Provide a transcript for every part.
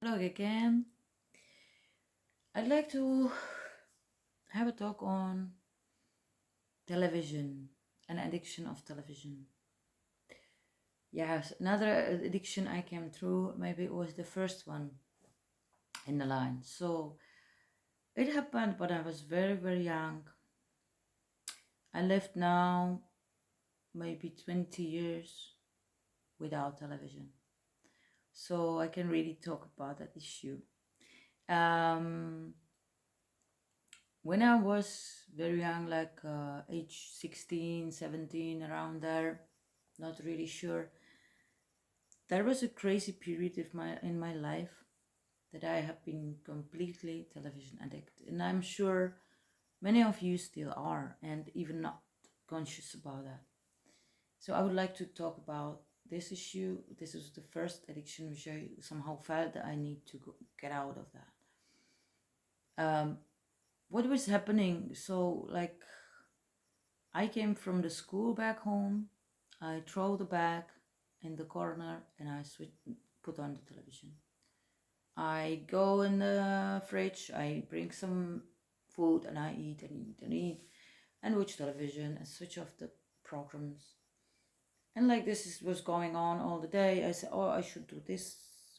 Hello again. I'd like to have a talk on television and addiction of television. Yes, another addiction I came through, maybe it was the first one in the line. So it happened when I was very, very young. I lived now maybe 20 years without television. So I can really talk about that issue. Um, when I was very young, like age 16, 17, around there, not really sure, there was a crazy period in my life that I have been completely television addicted. And I'm sure many of you still are, and even not conscious about that. So I would like to talk about this issue. This is the first addiction which I somehow felt that I need to get out of that. What was happening? So, like, I came from the school back home. I throw the bag in the corner and I put on the television. I go in the fridge, I bring some food and I eat and eat and eat and watch television and switch off the programs. And like was going on all the day. I said, oh, I should do this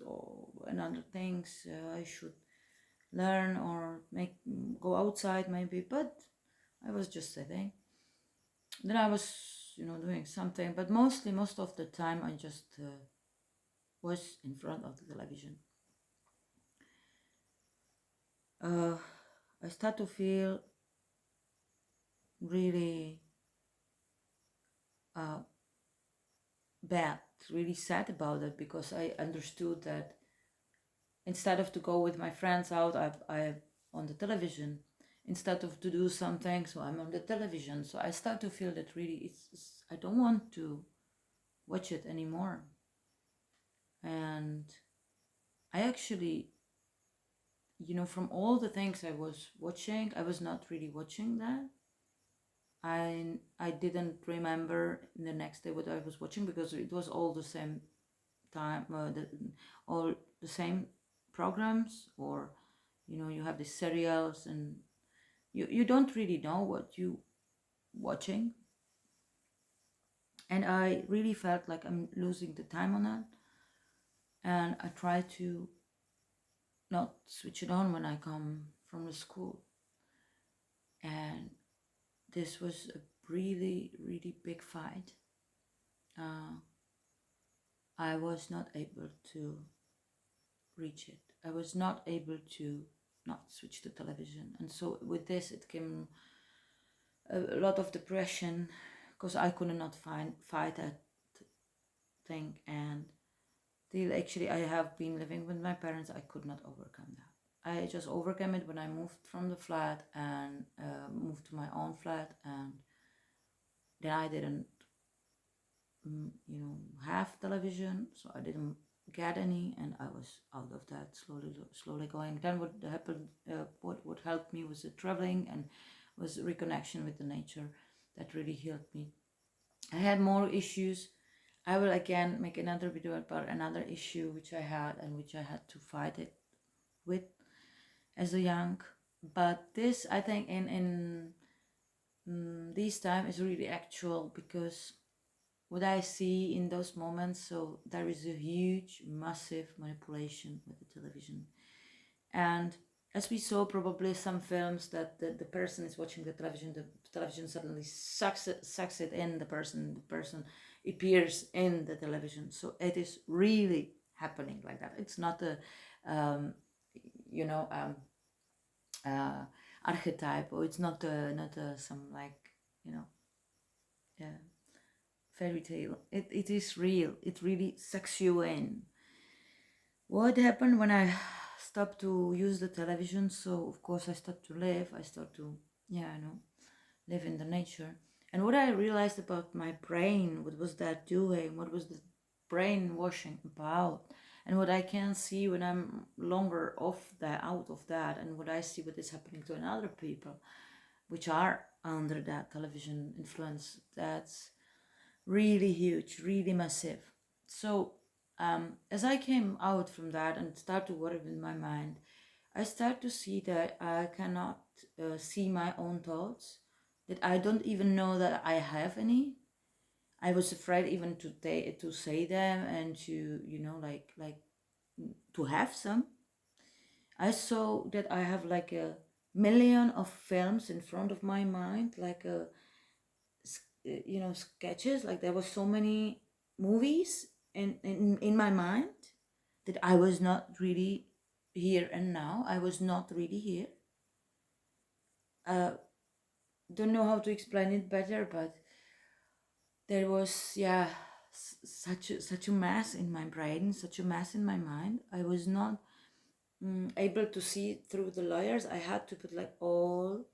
or and other things. I should learn or go outside maybe. But I was just sitting. Then I was, doing something. But most of the time, I just was in front of the television. I start to feel really bad, really sad about it, because I understood that instead of to go with my friends out, I on the television. Instead of to do something, so I'm on the television. So I start to feel that really I don't want to watch it anymore. And I actually, from all the things I was watching, I was not really watching that. I didn't remember the next day what I was watching, because it was all the same time, all the same programs, or you have these serials, and you don't really know what you watching. And I really felt like I'm losing the time on that, and I try to not switch it on when I come from the school. And this was a really, really big fight. I was not able to reach it. I was not able to not switch the television. And so with this, it came a lot of depression, because I could not fight that thing. And till actually I have been living with my parents, I could not overcome that. I just overcame it when I moved from the flat and moved to my own flat, and then I didn't have television, so I didn't get any, and I was out of that slowly going. Then what happened, what helped me was the traveling, and was reconnection with the nature that really healed me. I had more issues. I will again make another video about another issue which I had, and which I had to fight it with as a young. But this, I think, in this time is really actual, because what I see in those moments, so there is a huge, massive manipulation with the television. And as we saw probably some films, that the person is watching the television suddenly sucks it in the person appears in the television. So it is really happening like that. It's not a you know archetype, or it's not some, like, fairy tale. It is real. It really sucks you in. What happened when I stopped to use the television? So of course I start to live in the nature. And what I realized about my brain, what was that doing? What was the brainwashing about? And what I can see when I'm longer out of that, and what I see what is happening to other people, which are under that television influence, that's really huge, really massive. So as I came out from that and start to work with my mind, I start to see that I cannot see my own thoughts, that I don't even know that I have any. I was afraid even to say them and to, like to have some. I saw that I have like a million of films in front of my mind, like sketches. Like there were so many movies in my mind that I was not really here and now. I was not really here. Uh, don't know how to explain it better, but there was, yeah, such a mess in my brain, such a mess in my mind. I was not able to see through the layers. I had to put like all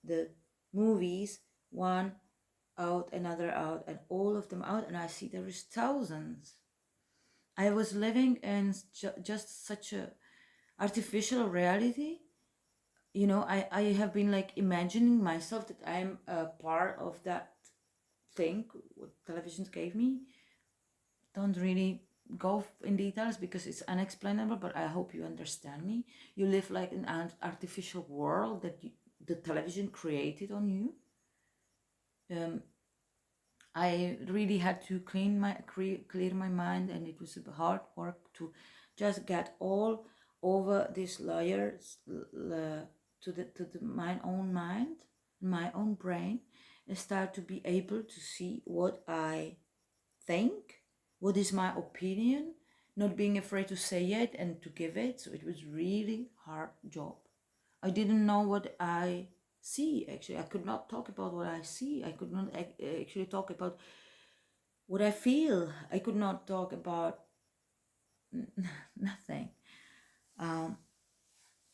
the movies, one out, another out, and all of them out, and I see there is thousands. I was living in just such a artificial reality. I have been like imagining myself that I'm a part of that thing what televisions gave me. Don't really go in details because it's unexplainable, but I hope you understand me. You live like in an artificial world that the television created on you. I really had to clear my mind, and it was a hard work to just get all over these layers to my own mind, my own brain, and start to be able to see what I think, what is my opinion, not being afraid to say it and to give it. So it was really hard job. I didn't know what I see. Actually, I could not talk about what I see. I could not actually talk about what I feel. I could not talk about nothing. Um,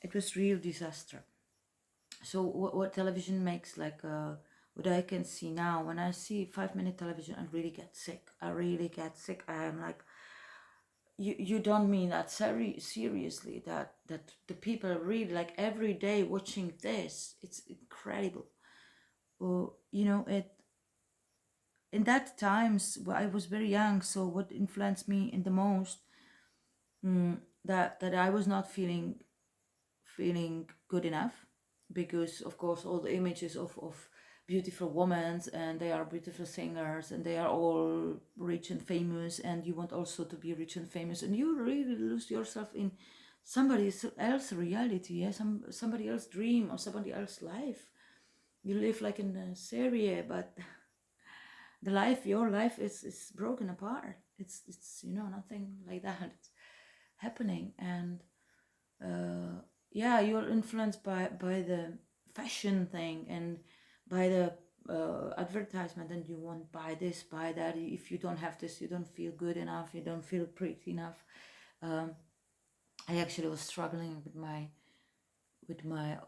it was real disaster. So what television makes, like what I can see now, when I see 5 minute television, I really get sick. I really get sick. I am like, you don't mean that seriously, that the people are really like every day watching this. It's incredible. It in that times where I was very young. So what influenced me in the most, that I was not feeling good enough, because of course all the images of beautiful women, and they are beautiful singers, and they are all rich and famous, and you want also to be rich and famous, and you really lose yourself in somebody else reality, yeah, somebody else dream or somebody else life. You live like in a series, but your life is broken apart. It's nothing like that happening. And yeah, you're influenced by the fashion thing, and by the advertisement, and you want buy this, buy that. If you don't have this, you don't feel good enough, you don't feel pretty enough. I actually was struggling with my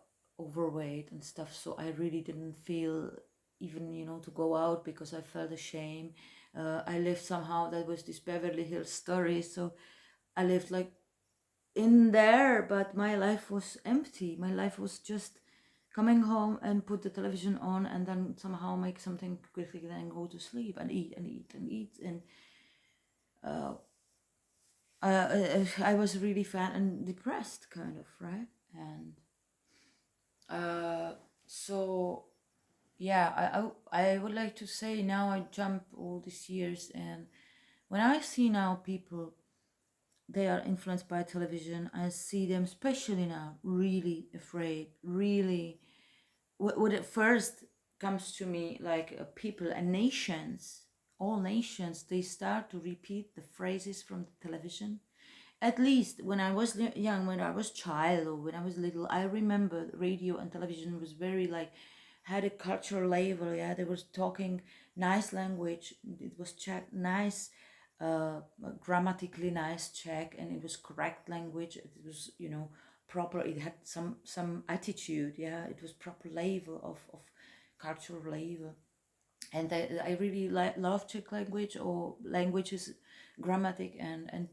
overweight and stuff, so I really didn't feel even to go out, because I felt ashamed. I lived somehow, that was this Beverly Hills story, so I lived like in there, but my life was empty. My life was just coming home and put the television on, and then somehow make something quickly, then go to sleep and eat and eat and eat. And I was really fat and depressed, kind of, right? And so yeah, I would like to say, now I jump all these years, and when I see now people, they are influenced by television, I see them, especially now, really afraid, really. What at first comes to me, like people and nations, all nations, they start to repeat the phrases from the television. At least when I was young, when I was child, or when I was little, I remember radio and television was very like, had a cultural label. Yeah, they was talking nice language. It was check nice, uh, grammatically nice Czech, and it was correct language. It was proper. It had some attitude. Yeah, it was proper label of cultural label. And I really love Czech language, or languages, grammatic, and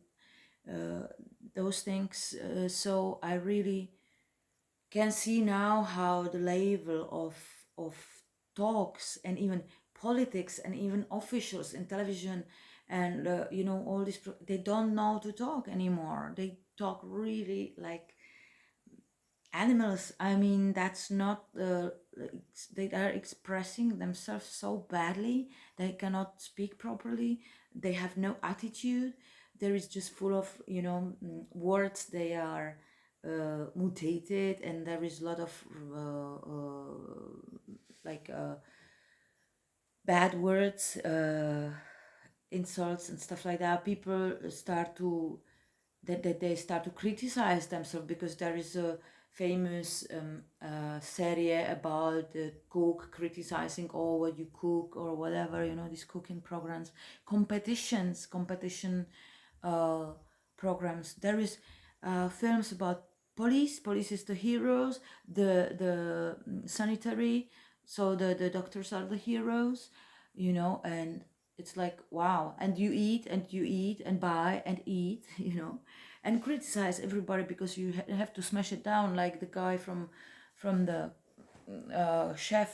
those things. So I really can see now how the level of talks, and even politics, and even officials in television, and you know, all this they don't know how to talk anymore. They talk really like animals. I mean, that's not they are expressing themselves so badly. They cannot speak properly. They have no attitude. There is just full of, you know, words. They are mutated, and there is a lot of like bad words, insults and stuff like that. People start to that they start to criticize themselves, because there is a famous serie about the cook criticizing all what you cook or whatever, you know, these cooking programs, competition uh, programs. There is films about police is the heroes, the sanitary, so the doctors are the heroes, you know. And it's like, wow. And you eat and you eat and buy and eat, you know, and criticize everybody because you have to smash it down, like the guy from the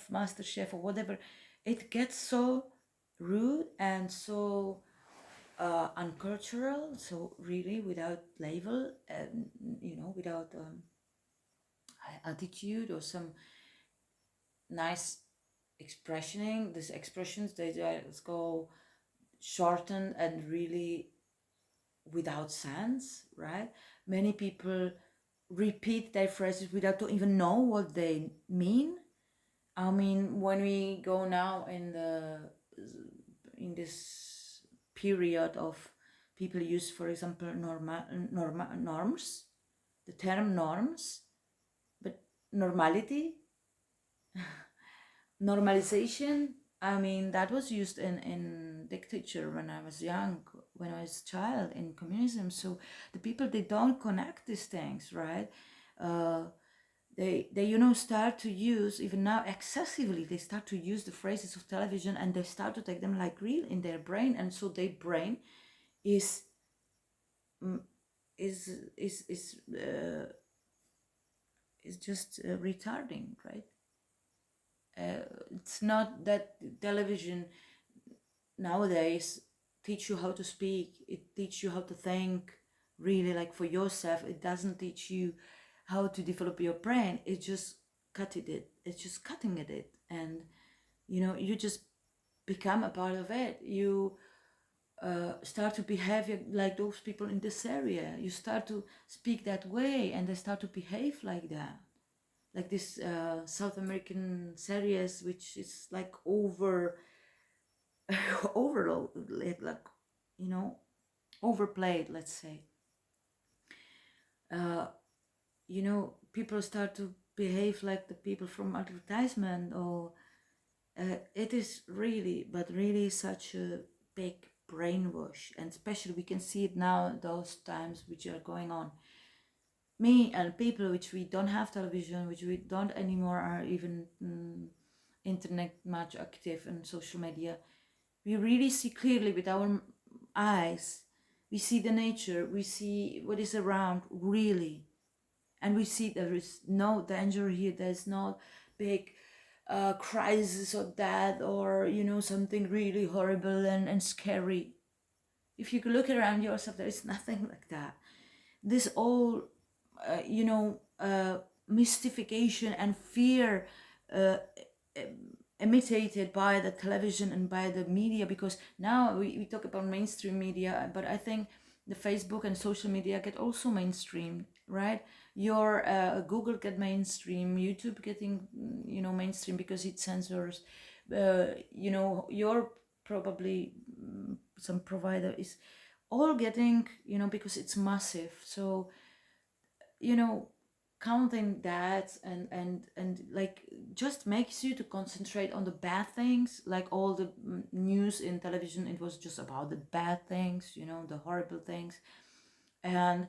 master chef or whatever. It gets so rude and so uncultural, so really without label, and you know, without attitude or some nice expressioning. These expressions, they just go shortened and really without sense, right? Many people repeat their phrases without to even know what they mean. I mean, when we go now in this period of people use, for example, norms, the term norms, but normality, normalization. I mean, that was used in dictature when I was young, when I was a child in communism. So the people, they don't connect these things, right? Uh, they you know, start to use, even now excessively, they start to use the phrases of television, and they start to take them like real in their brain, and so their brain is mm, is is is uh, is just retarding, right? It's not that television nowadays teach you how to speak. It teach you how to think, really, like for yourself. It doesn't teach you how to develop your brain. It just it's just cutting at it, and you know, you just become a part of it. You start to behave like those people in this area. You start to speak that way, and they start to behave like that, like this South American series, which is like overload, like, you know, overplayed, let's say. uh, you know, people start to behave like the people from advertisement, or it is really, but really such a big brainwash. And especially we can see it now, those times which are going on. Me and people which we don't have television, which we don't anymore are even internet much active and social media, we really see clearly with our eyes. We see the nature, we see what is around, really. And we see there is no danger here, there's no big crisis or death, or you know, something really horrible and scary. If you could look around yourself, there is nothing like that. This all you know, mystification and fear uh, imitated by the television and by the media, because now we talk about mainstream media, but I think the Facebook and social media get also mainstream, right? Your Google get mainstream, YouTube getting, you know, mainstream because it censors. You know, your probably some provider is all getting, you know, because it's massive. So you know, counting that and like just makes you to concentrate on the bad things, like all the news in television, it was just about the bad things, you know, the horrible things. And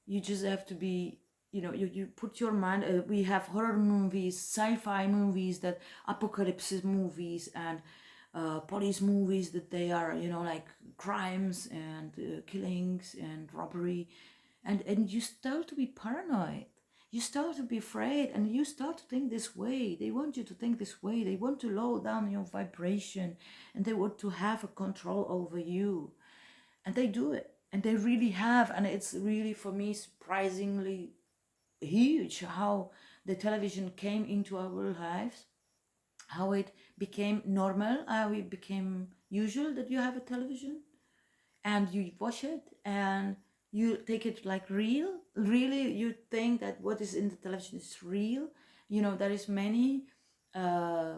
you just have to be, you know, you put your mind, we have horror movies, sci-fi movies, that apocalypse movies, and police movies, that they are, you know, like crimes and killings and robbery. And you start to be paranoid, you start to be afraid, and you start to think this way. They want you to think this way, they want to lower down your vibration, and they want to have a control over you. and they do it, and they really have. And it's really, for me, surprisingly huge how the television came into our lives, how it became normal, how it became usual that you have a television and you watch it and you take it like real. Really, you think that what is in the television is real. You know, there is many uh,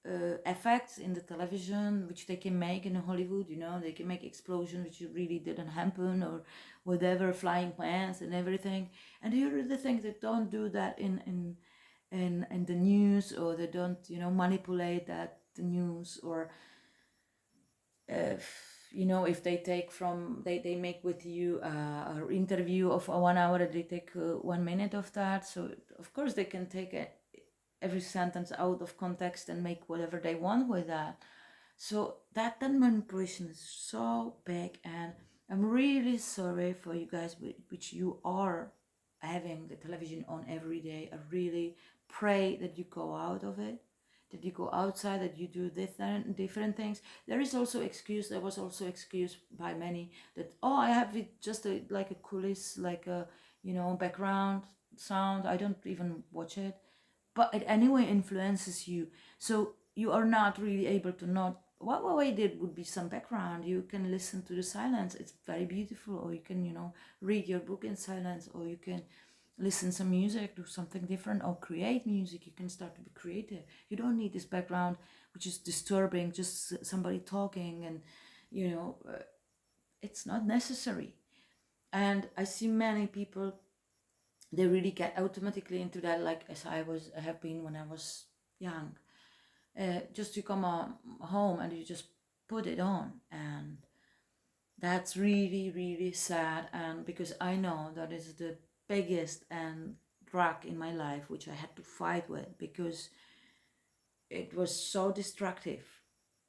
effects in the television which they can make in Hollywood. You know, they can make explosions which really didn't happen, or whatever, flying planes and everything. And you really think they don't do that in the news, or they don't, you know, manipulate that the news, or you know, if they take from, they make with you an interview of 1 hour, they take 1 minute of that. So of course they can take every sentence out of context and make whatever they want with that. So that manipulation is so big, and I'm really sorry for you guys which you are having the television on every day. I really pray that you go out of it, that you go outside, that you do different things. There is also excuse. There was also excuse by many that, oh, I have it just like a coulis, like a, you know, background sound. I don't even watch it, but it anyway influences you. So you are not really able to not. What I did would be some background. You can listen to the silence. It's very beautiful. Or you can, you know, read your book in silence, or you can listen some music, do something different, or create music. You can start to be creative. You don't need this background which is disturbing, just somebody talking, and you know, it's not necessary. And I see many people, they really get automatically into that, like as I have been when I was young. Just you come home and you just put it on, and that's really, really sad. And because I know that is the biggest and drug in my life which I had to fight with, because it was so destructive.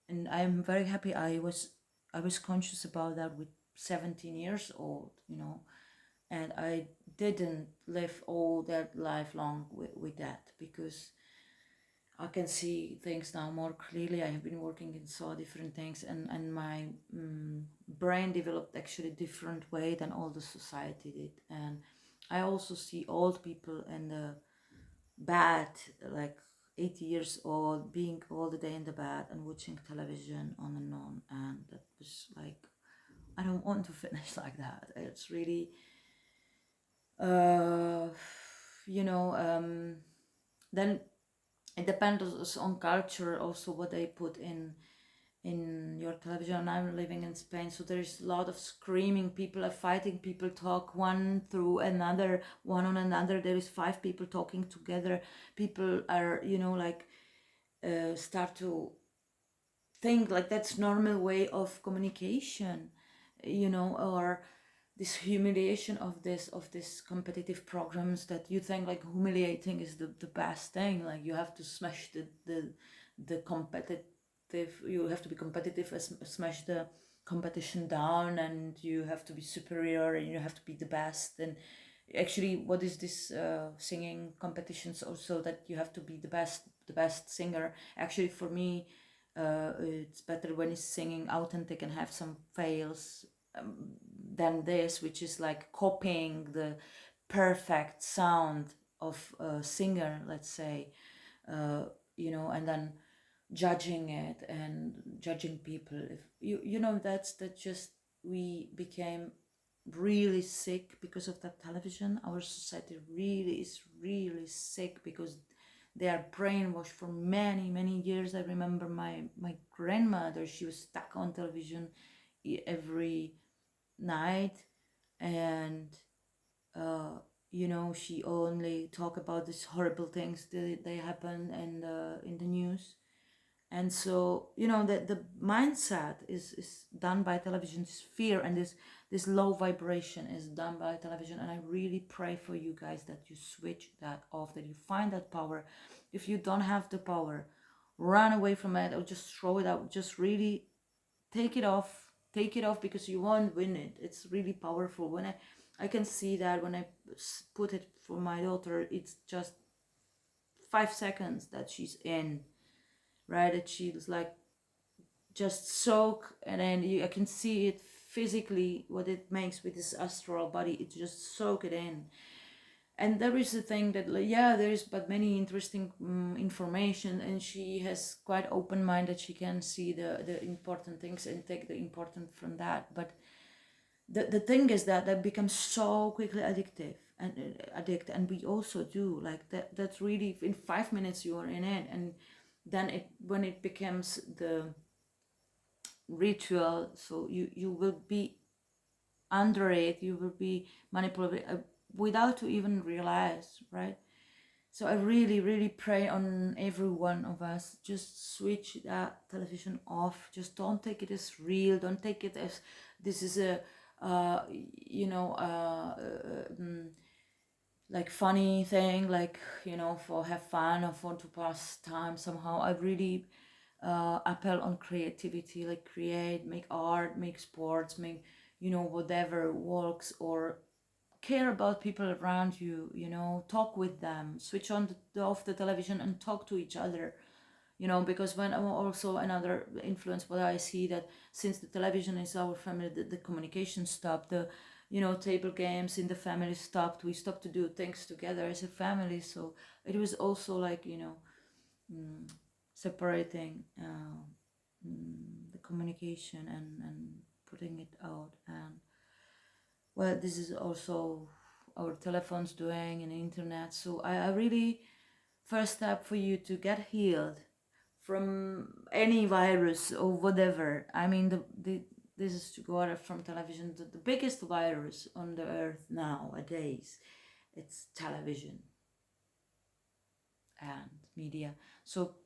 And I'm very happy I was conscious about that with 17 years old, you know, and I didn't live all that life long with that, because I can see things now more clearly. I have been working in so different things, and my brain developed actually different way than all the society did. And I also see old people in the bed, like 80 years old, being all the day in the bed and watching television on and on. And that was like, I don't want to finish like that. It's really, uh, you know, then it depends on culture also what they put in your television. I'm living in Spain, so there's a lot of screaming. People are fighting. People talk one through another, one on another. There is 5 people talking together. People are, you know, like start to think like that's normal way of communication, you know, or this humiliation of this competitive programs, that you think like humiliating is the best thing. Like you have to smash the competitive, you have to be competitive, smash the competition down, and you have to be superior, and you have to be the best. And actually, what is this singing competitions also, that you have to be the best singer? Actually, for me, it's better when he's singing authentic and have some fails, than this, which is like copying the perfect sound of a singer, let's say, uh, you know, and then judging it and judging people. If you know, that's just, we became really sick because of that television. Our society really is really sick because they are brainwashed for many years. I remember my grandmother, she was stuck on television every night, and uh, you know, she only talk about these horrible things that they happen in the news. And so, you know, the mindset is done by television. This fear and this low vibration is done by television. And I really pray for you guys that you switch that off, that you find that power. If you don't have the power, run away from it, or just throw it out. Just really take it off, because you won't win it. It's really powerful. When I can see that when I put it for my daughter, it's just 5 seconds that she's in, right? That she's like just soak, and then I can see it physically what it makes with this astral body, it just soak it in. And there is a thing that, like, yeah, there is but many interesting information, and she has quite open mind that she can see the important things and take the important from that. But the thing is that that becomes so quickly addictive and addict, and we also do like that. That's really in 5 minutes you are in it, and then it when it becomes the ritual, so you will be under it, you will be manipulated without to even realize, right? So I really, really pray on every one of us, just switch that television off. Just don't take it as real. Don't take it as this is a, you know, like funny thing, like, you know, for have fun or for to pass time somehow. I really appel on creativity, like create, make art, make sports, make, you know, whatever works, or care about people around you, you know, talk with them, switch on off the television and talk to each other, you know, because when also another influence what I see, that since the television is our family, the communication stopped, the, you know, table games in the family stopped, we stopped to do things together as a family. So it was also like, you know, separating the communication and putting it out. And well, this is also our telephones doing and internet. So I really, first step for you to get healed from any virus or whatever. I mean, this is to go out from television. The biggest virus on the earth nowadays, it's television and media. So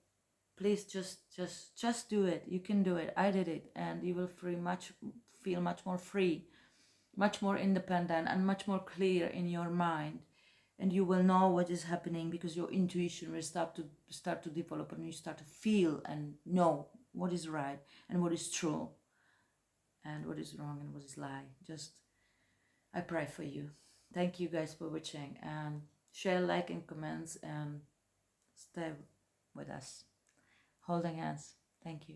please just do it. You can do it. I did it, and you will feel much more free, much more independent, and much more clear in your mind. And you will know what is happening, because your intuition will start to develop, and you start to feel and know what is right and what is true and what is wrong and what is lie. Just I pray for you. Thank you guys for watching, and share, like, and comments, and stay with us, holding hands. Thank you.